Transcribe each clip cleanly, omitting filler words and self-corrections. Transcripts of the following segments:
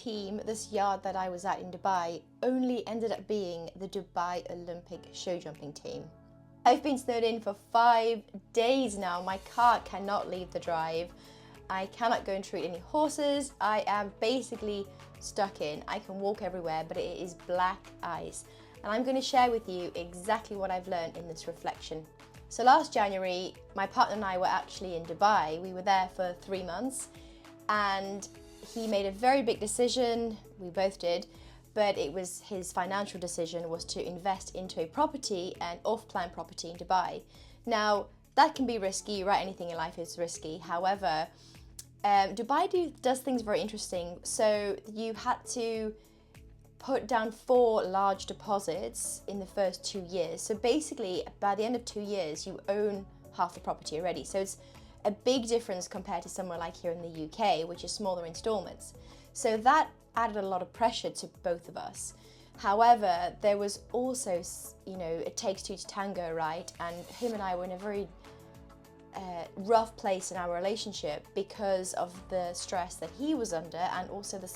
team, this yard that I was at in Dubai, only ended up being the Dubai Olympic show jumping team. I've been snowed in for 5 days now. My car cannot leave the drive. I cannot go and treat any horses. I am basically stuck in. I can walk everywhere, but it is black ice. And I'm going to share with you exactly what I've learned in this reflection. So last January, my partner and I were actually in Dubai. We were there for 3 months, and he made a very big decision. We both did. But it was his financial decision was to invest into a property, an off-plan property in Dubai. Now, that can be risky, right? Anything in life is risky. However, Dubai does things very interesting. So you had to put down 4 large deposits in the first 2 years. So basically, by the end of 2 years, you own half the property already. So it's a big difference compared to somewhere like here in the UK, which is smaller installments. So that added a lot of pressure to both of us. However, there was also, it takes two to tango, right? And him and I were in a very rough place in our relationship because of the stress that he was under, and also the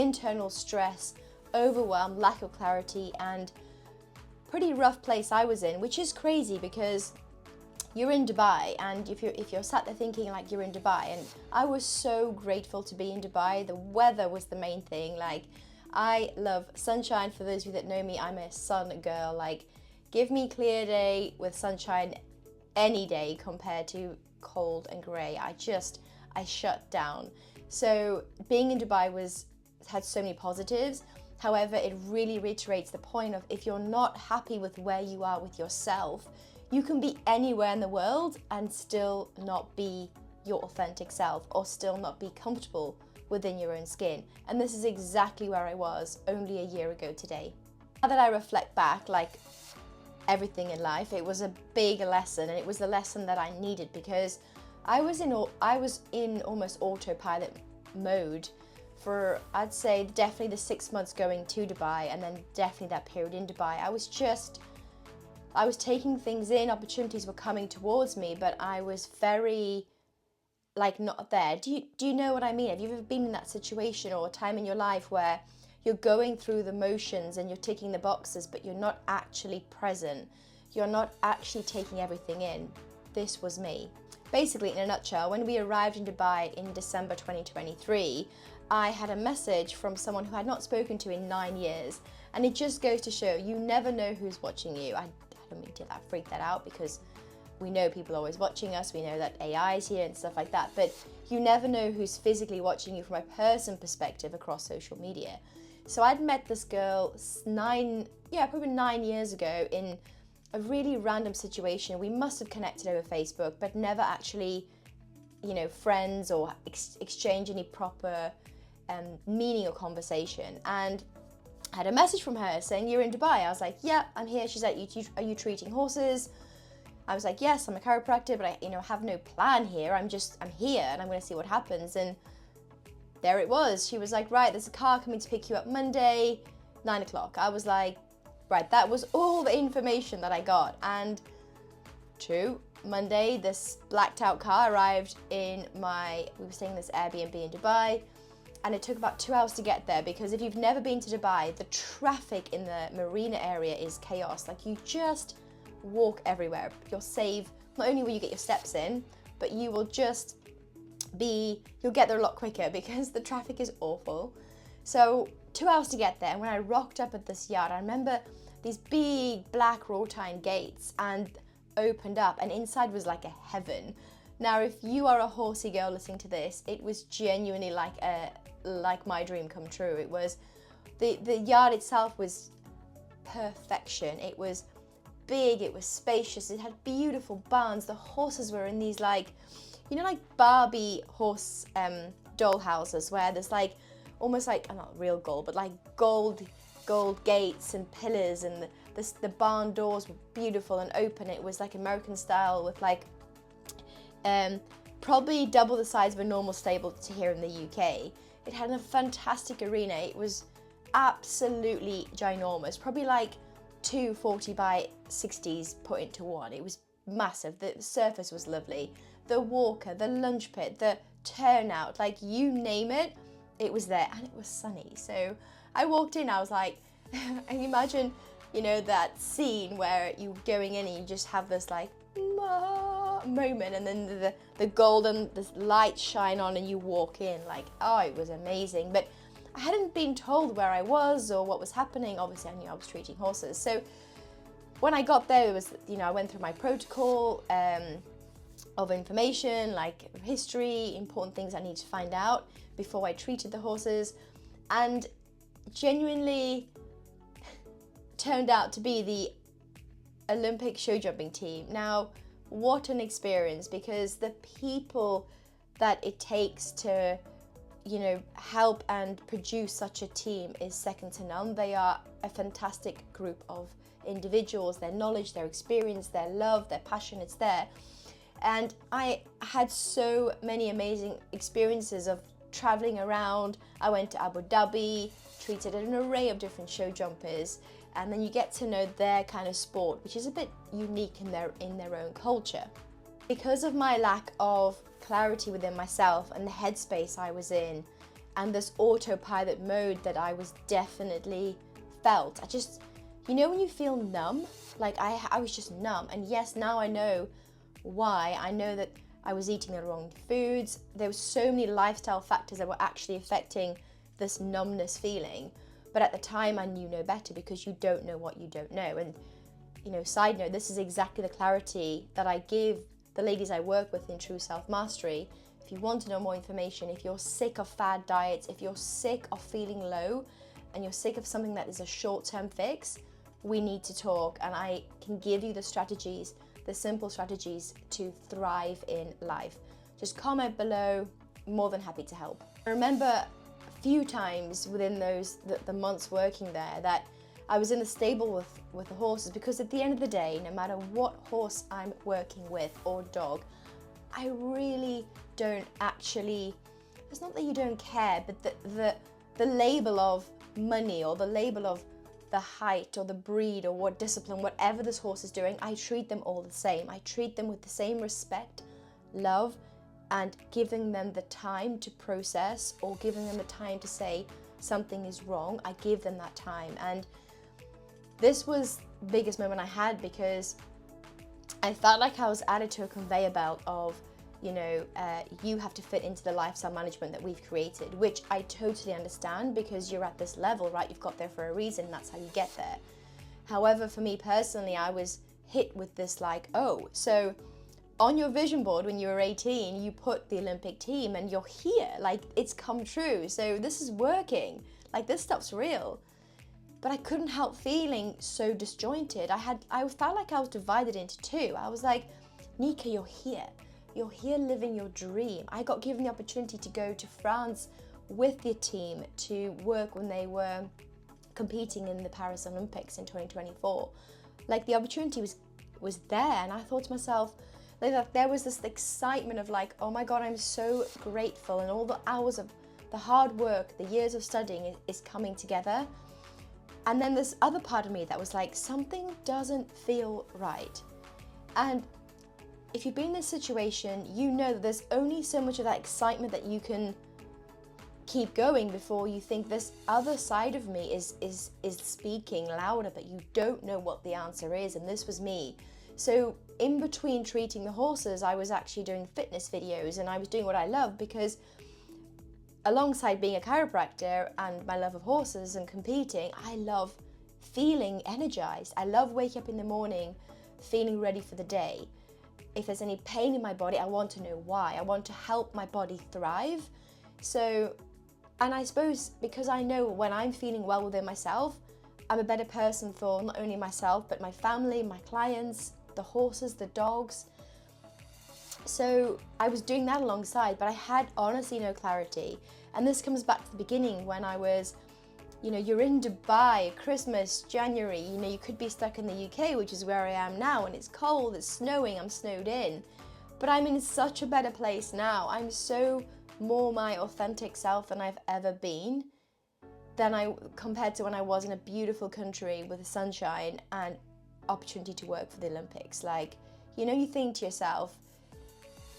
internal stress, overwhelm, lack of clarity, and pretty rough place I was in, which is crazy because you're in Dubai, and if you're sat there thinking like you're in Dubai, and I was so grateful to be in Dubai. The weather was the main thing. Like, I love sunshine. For those of you that know me, I'm a sun girl. Like, give me clear day with sunshine any day compared to cold and grey. I shut down. So being in Dubai had so many positives. However, it really reiterates the point of, if you're not happy with where you are with yourself, you can be anywhere in the world and still not be your authentic self, or still not be comfortable within your own skin. And this is exactly where I was only a year ago today. Now that I reflect back, like everything in life, it was a big lesson, and it was the lesson that I needed, because I was in almost autopilot mode for, I'd say, definitely the 6 months going to Dubai, and then definitely that period in Dubai. I was taking things in, opportunities were coming towards me, but I was very, not there. Do you know what I mean? Have you ever been in that situation or a time in your life where you're going through the motions and you're ticking the boxes, but you're not actually present? You're not actually taking everything in. This was me. Basically, in a nutshell, when we arrived in Dubai in December 2023, I had a message from someone who I had not spoken to in 9 years. And it just goes to show, you never know who's watching you. I don't mean to freak that out, because we know people are always watching us. We know that AI is here and stuff like that. But you never know who's physically watching you from a person perspective across social media. So I'd met this girl probably 9 years ago in a really random situation. We must have connected over Facebook, but never actually, friends or exchange any proper meaning or conversation. And I had a message from her saying, "You're in Dubai." I was like, "Yeah, I'm here." She's like, "Are you treating horses?" I was like, "Yes, I'm a chiropractor, but I have no plan here. I'm here, and I'm going to see what happens." And there it was. She was like, "Right, there's a car coming to pick you up Monday, 9 o'clock. I was like, right, that was all the information that I got. And true, Monday, this blacked out car arrived we were staying in this Airbnb in Dubai, and it took about 2 hours to get there, because if you've never been to Dubai, the traffic in the marina area is chaos. Like, you just walk everywhere. You'll save, not only will you get your steps in, but you will you'll get there a lot quicker because the traffic is awful. So 2 hours to get there, and when I rocked up at this yard, I remember these big black wrought iron gates and opened up, and inside was like a heaven. Now, if you are a horsey girl listening to this, it was genuinely like my dream come true. It was, the yard itself was perfection. It was big, it was spacious, it had beautiful barns. The horses were in these like Barbie horse doll houses, where there's almost not real gold, but gold gates and pillars, and the barn doors were beautiful and open. It was like American style, with probably double the size of a normal stable to here in the UK. It had a fantastic arena. It was absolutely ginormous, probably like 2 40 by 60s put into one. It was massive. The surface was lovely. The walker, the lunch pit, the turnout, you name it, it was there and it was sunny. So I walked in, I was like, and imagine, you know, that scene where you're going in and you just have this like moment, and then the golden, this light shine on and you walk in, like, oh, it was amazing. But I hadn't been told where I was or what was happening. Obviously I knew I was treating horses. So when I got there, it was, you know, I went through my protocol of information, like history, important things I need to find out before I treated the horses, and genuinely turned out to be the Olympic show jumping team. Now, what an experience, because the people that it takes to, you know, help and produce such a team is second to none. They are a fantastic group of individuals. Their knowledge, their experience, their love, their passion, it's there. And I had so many amazing experiences of traveling around. I went to Abu Dhabi, treated an array of different show jumpers, and then you get to know their kind of sport, which is a bit unique in their own culture. Because of my lack of clarity within myself and the headspace I was in, and this autopilot mode that I was definitely felt, I just, you know, when you feel numb, like I was just numb. And yes, now I know why. I know that I was eating the wrong foods. There were so many lifestyle factors that were actually affecting this numbness feeling. But at the time I knew no better, because you don't know what you don't know. And, you know, side note, this is exactly the clarity that I give the ladies I work with in True Self Mastery. If you want to know more information, if you're sick of fad diets, if you're sick of feeling low and you're sick of something that is a short-term fix, we need to talk, and I can give you the strategies, the simple strategies to thrive in life. Just comment below, more than happy to help. I remember a few times within the months working there that I was in the stable with the horses, because at the end of the day, no matter what horse I'm working with or dog, I really don't actually, it's not that you don't care, but the label of money or the label of the height or the breed or what discipline, whatever this horse is doing, I treat them all the same. I treat them with the same respect, love, and giving them the time to process, or giving them the time to say something is wrong. I give them that time. And this was the biggest moment I had, because I felt like I was added to a conveyor belt of, you know, you have to fit into the lifestyle management that we've created, which I totally understand, because you're at this level, right? You've got there for a reason, that's how you get there. However, for me personally, I was hit with this like, oh, so on your vision board when you were 18, you put the Olympic team and you're here, like it's come true. So this is working, like this stuff's real. But I couldn't help feeling so disjointed. I felt like I was divided into two. I was like, Nika, you're here. You're here living your dream. I got given the opportunity to go to France with the team to work when they were competing in the Paris Olympics in 2024. Like the opportunity was there, and I thought to myself, like, there was this excitement of like, oh my God, I'm so grateful, and all the hours of the hard work, the years of studying is coming together. And then this other part of me that was like, something doesn't feel right. And if you've been in this situation, you know that there's only so much of that excitement that you can keep going before you think this other side of me is speaking louder, but you don't know what the answer is. And this was me. So in between treating the horses, I was actually doing fitness videos, and I was doing what I love, because alongside being a chiropractor and my love of horses and competing, I love feeling energized. I love waking up in the morning feeling ready for the day. If there's any pain in my body, I want to know why. I want to help my body thrive. So, and I suppose because I know when I'm feeling well within myself, I'm a better person for not only myself, but my family, my clients, the horses, the dogs. So I was doing that alongside, but I had honestly no clarity. And this comes back to the beginning when I was, you know, you're in Dubai, Christmas, January, you know, you could be stuck in the UK, which is where I am now, and it's cold, it's snowing, I'm snowed in. But I'm in such a better place now. I'm so more my authentic self than I've ever been, compared to when I was in a beautiful country with the sunshine and opportunity to work for the Olympics. Like, you know, you think to yourself,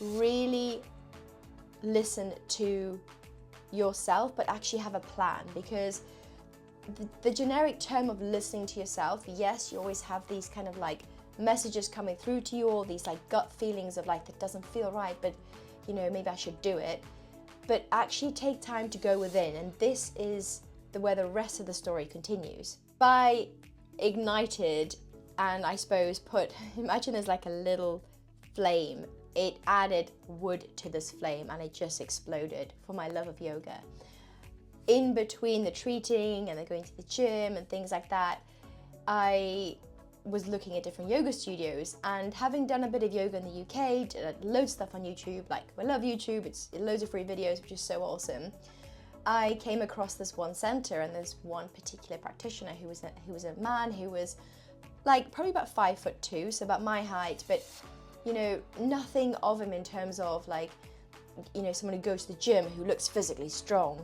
really listen to yourself, but actually have a plan. Because the generic term of listening to yourself, yes, you always have these kind of like messages coming through to you, all these like gut feelings of like, that doesn't feel right, but you know, maybe I should do it. But actually take time to go within, and this is where the rest of the story continues. I ignited, and I suppose imagine there's like a little flame. It added wood to this flame, and it just exploded for my love of yoga. In between the treating and the going to the gym and things like that, I was looking at different yoga studios, and having done a bit of yoga in the UK, did loads of stuff on YouTube, like I love YouTube, it's loads of free videos, which is so awesome. I came across this one center, and there's one particular practitioner who was a man who was like probably about 5'2", so about my height, but you know, nothing of him in terms of like, you know, someone who goes to the gym who looks physically strong.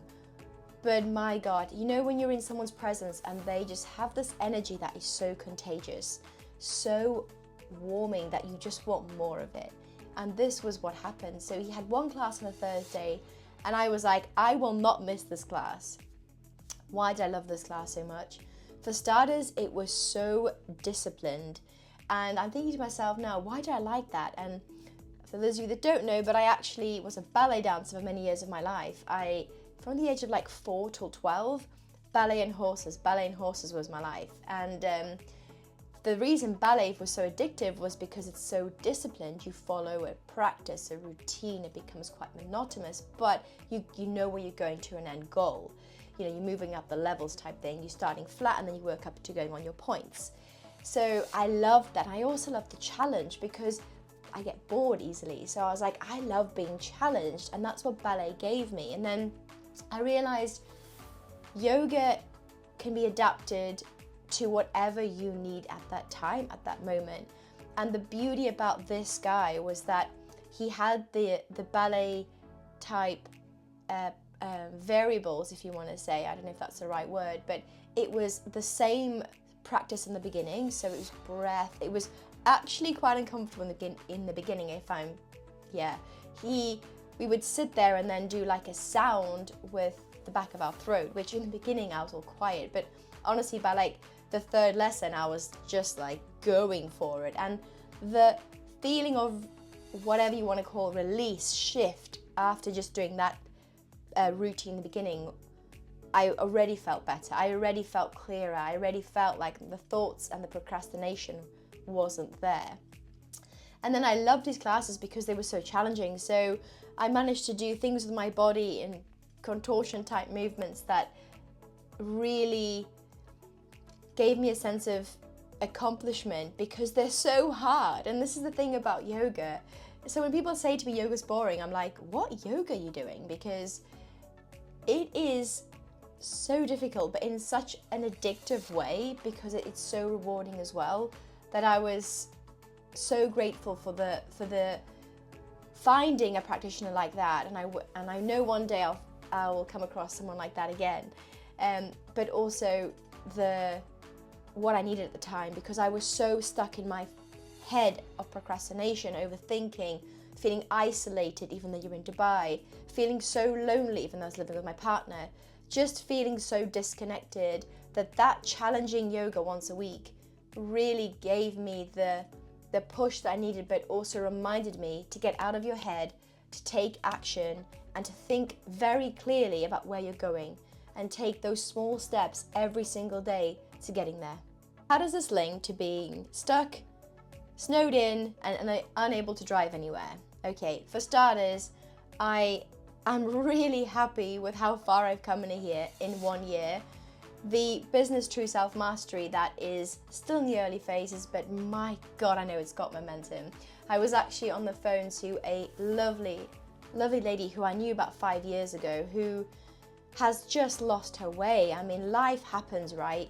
But my God, you know, when you're in someone's presence and they just have this energy that is so contagious, so warming, that you just want more of it. And this was what happened. So he had one class on a Thursday, and I was like, I will not miss this class. Why did I love this class so much? For starters, it was so disciplined. And I'm thinking to myself now, why do I like that? And for those of you that don't know, but I actually was a ballet dancer for many years of my life. From the age of like 4 till 12, ballet and horses was my life. And the reason ballet was so addictive was because it's so disciplined. You follow a practice, a routine, it becomes quite monotonous, but you know where you're going to an end goal. You know, you're moving up the levels type thing. You're starting flat and then you work up to going on your points. So I loved that. I also loved the challenge because I get bored easily. So I was like, I love being challenged, and that's what ballet gave me. And then I realized yoga can be adapted to whatever you need at that time, at that moment. And the beauty about this guy was that he had the ballet type variables, if you want to say, I don't know if that's the right word, but it was the same practice in the beginning. So it was breath. It was actually quite uncomfortable in the beginning, we would sit there and then do like a sound with the back of our throat, which in the beginning I was all quiet, but honestly by like the third lesson I was just like going for it. And the feeling of whatever you want to call release, shift, after just doing that routine in the beginning, I already felt better. I already felt clearer. I already felt like the thoughts and the procrastination wasn't there. And then I loved these classes because they were so challenging. So I managed to do things with my body in contortion type movements that really gave me a sense of accomplishment because they're so hard. And this is the thing about yoga. So when people say to me yoga's boring, I'm like, what yoga are you doing? Because it is so difficult, but in such an addictive way, because it's so rewarding as well, that I was so grateful for the finding a practitioner like that. And I know one day I will come across someone like that again. But also what I needed at the time, because I was so stuck in my head of procrastination, overthinking, feeling isolated even though you're in Dubai, feeling so lonely even though I was living with my partner, just feeling so disconnected, that challenging yoga once a week really gave me the push that I needed, but also reminded me to get out of your head, to take action, and to think very clearly about where you're going, and take those small steps every single day to getting there. How does this link to being stuck, snowed in, and unable to drive anywhere? Okay, for starters, I'm really happy with how far I've come in 1 year. The business True Self Mastery, that is still in the early phases, but my God, I know it's got momentum. I was actually on the phone to a lovely lady who I knew about 5 years ago, who has just lost her way. I mean, life happens, right?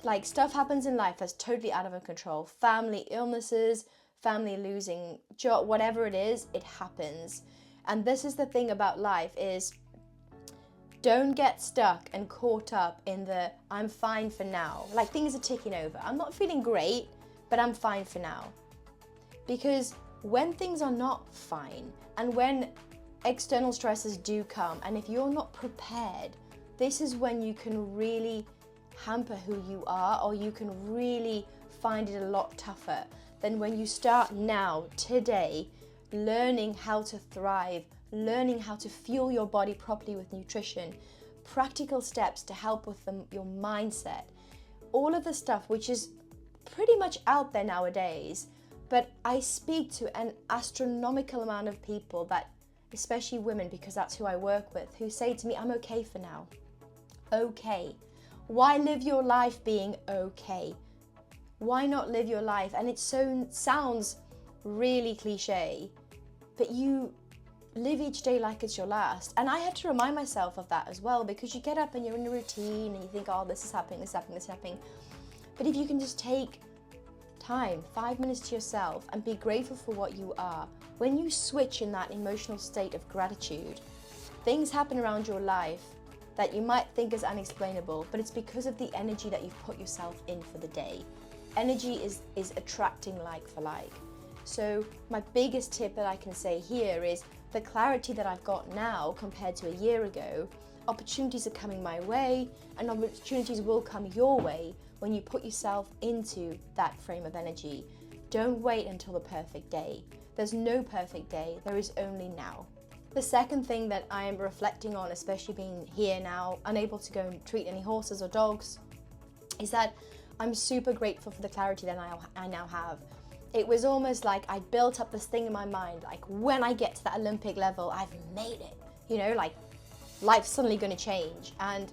Like, stuff happens in life that's totally out of our control. Family illnesses, family losing job, whatever it is, it happens. And this is the thing about life is, don't get stuck and caught up in the I'm fine for now. Like, things are ticking over. I'm not feeling great, but I'm fine for now. Because when things are not fine, and when external stresses do come, and if you're not prepared, this is when you can really hamper who you are, or you can really find it a lot tougher than when you start now, today, learning how to thrive, learning how to fuel your body properly with nutrition, practical steps to help with your mindset, all of the stuff which is pretty much out there nowadays. But I speak to an astronomical amount of people, that, especially women, because that's who I work with, who say to me, I'm okay for now. Okay. Why live your life being okay? Why not live your life? And it sounds really cliche, but you live each day like it's your last. And I have to remind myself of that as well, because you get up and you're in a routine and you think, oh, this is happening, this is happening, this is happening. But if you can just take time, 5 minutes to yourself, and be grateful for what you are, when you switch in that emotional state of gratitude, things happen around your life that you might think is unexplainable, but it's because of the energy that you've put yourself in for the day. Energy is attracting like for like. So my biggest tip that I can say here is the clarity that I've got now compared to a year ago. Opportunities are coming my way, and opportunities will come your way when you put yourself into that frame of energy. Don't wait until the perfect day. There's no perfect day, there is only now. The second thing that I am reflecting on, especially being here now, unable to go and treat any horses or dogs, is that I'm super grateful for the clarity that I now have. It was almost like I built up this thing in my mind, like when I get to that Olympic level, I've made it. You know, like life's suddenly going to change. And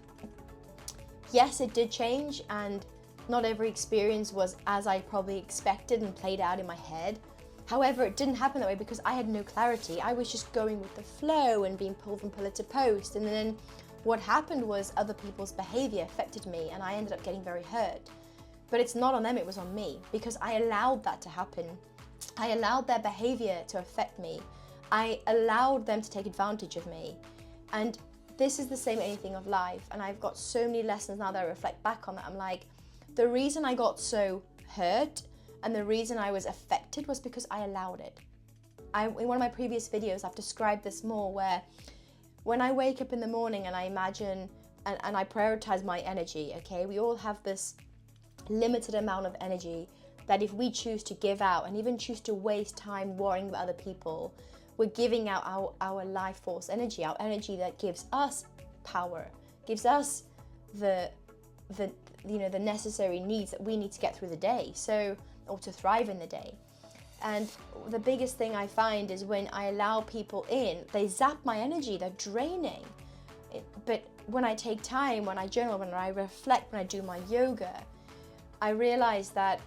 yes, it did change, and not every experience was as I probably expected and played out in my head. However, it didn't happen that way because I had no clarity. I was just going with the flow and being pulled from pillar to post. And then what happened was other people's behavior affected me, and I ended up getting very hurt. But it's not on them, it was on me, because I allowed that to happen. I allowed their behavior to affect me. I allowed them to take advantage of me. And this is the same anything of life. And I've got so many lessons now that I reflect back on that. I'm like, the reason I got so hurt and the reason I was affected was because I allowed it. In one of my previous videos, I've described this more, where when I wake up in the morning and I imagine and I prioritize my energy, okay? We all have this limited amount of energy that if we choose to give out and even choose to waste time worrying about other people, we're giving out our life force energy, our energy that gives us power, gives us the necessary needs that we need to get through the day, or to thrive in the day. And the biggest thing I find is when I allow people in, they zap my energy, they're draining. But when I take time, when I journal, when I reflect, when I do my yoga, I realize that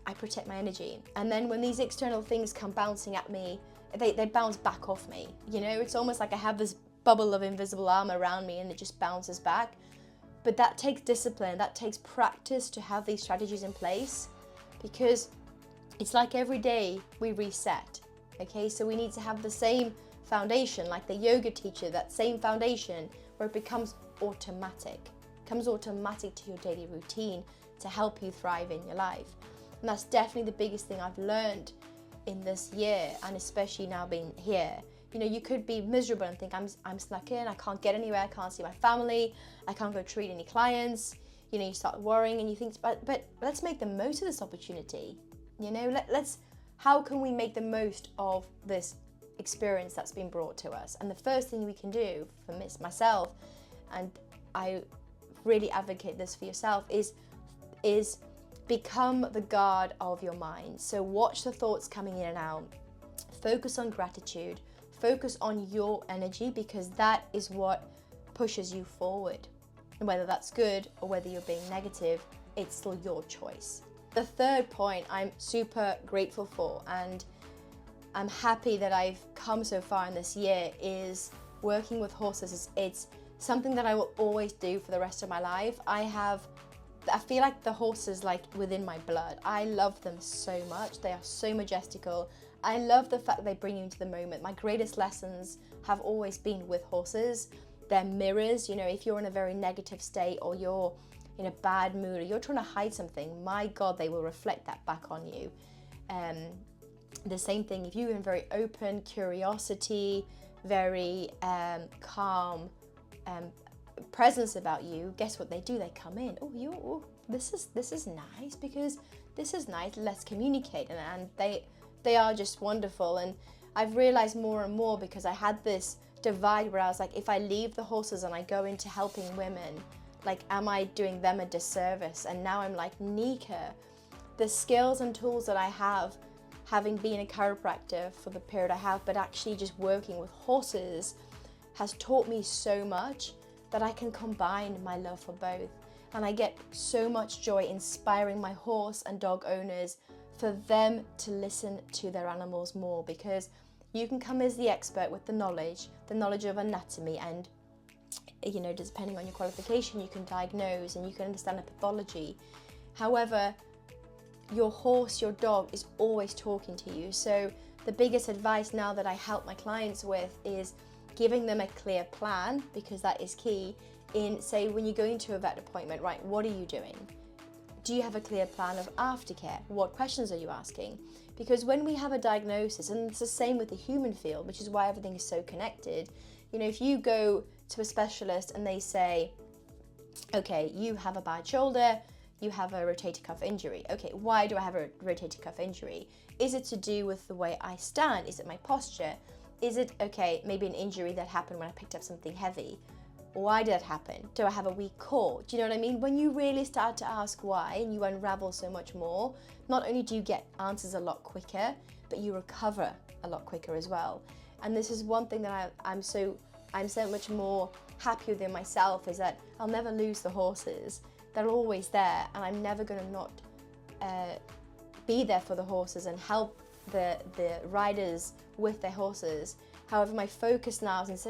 I protect my energy. And then when these external things come bouncing at me, they bounce back off me. You know, it's almost like I have this bubble of invisible armor around me and it just bounces back. But that takes discipline, that takes practice to have these strategies in place, because it's like every day we reset, okay? So we need to have the same foundation, like the yoga teacher, that same foundation where it becomes automatic to your daily routine to help you thrive in your life. And that's definitely the biggest thing I've learned in this year, and especially now being here. You know, you could be miserable and think I'm stuck in, I can't get anywhere, I can't see my family, I can't go treat any clients. You know, you start worrying and you think, but let's make the most of this opportunity. You know, how can we make the most of this experience that's been brought to us? And the first thing we can do for myself, and I really advocate this for yourself, is become the guard of your mind. So watch the thoughts coming in and out. Focus on gratitude. Focus on your energy, because that is what pushes you forward. And whether that's good or whether you're being negative, it's still your choice. The third point I'm super grateful for, and I'm happy that I've come so far in this year, is working with horses. It's something that I will always do for the rest of my life. I feel like the horses like within my blood. I love them so much. They are so majestical. I love the fact that they bring you into the moment. My greatest lessons have always been with horses. They're mirrors. You know, if you're in a very negative state, or you're in a bad mood, or you're trying to hide something, my God, they will reflect that back on you. The same thing, if you're in very open, curiosity, very calm presence about you, guess what they do? They come in. This is nice, because this is nice. Let's communicate, and they are just wonderful. And I've realized more and more, because I had this divide where I was like, if I leave the horses and I go into helping women, like, am I doing them a disservice? And now I'm like, Nika, the skills and tools that I have, having been a chiropractor for the period I have, but actually just working with horses, has taught me so much that I can combine my love for both. And I get so much joy inspiring my horse and dog owners for them to listen to their animals more, because you can come as the expert with the knowledge of anatomy, and you know, depending on your qualification, you can diagnose and you can understand the pathology. However, your horse, your dog is always talking to you. So the biggest advice now that I help my clients with is giving them a clear plan, because that is key. In, say, when you're going to a vet appointment, right, what are you doing? Do you have a clear plan of aftercare? What questions are you asking? Because when we have a diagnosis, and it's the same with the human field, which is why everything is so connected, you know, if you go to a specialist and they say, okay, you have a bad shoulder, you have a rotator cuff injury. Okay, why do I have a rotator cuff injury? Is it to do with the way I stand? Is it my posture? Is it, okay, maybe an injury that happened when I picked up something heavy? Why did that happen? Do I have a weak core? Do you know what I mean? When you really start to ask why, and you unravel so much more, not only do you get answers a lot quicker, but you recover a lot quicker as well. And this is one thing that I'm so much more happy within myself, is that I'll never lose the horses. They're always there, and I'm never going to not be there for the horses and help the riders with their horses. However, my focus now is,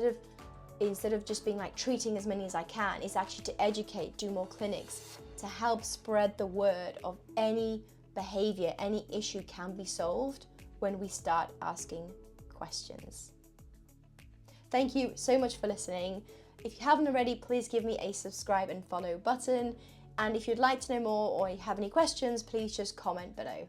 instead of just being like treating as many as I can, is actually to educate, do more clinics, to help spread the word of any behavior, any issue can be solved when we start asking questions. Thank you so much for listening. If you haven't already, please give me a subscribe and follow button. And if you'd like to know more or you have any questions, please just comment below.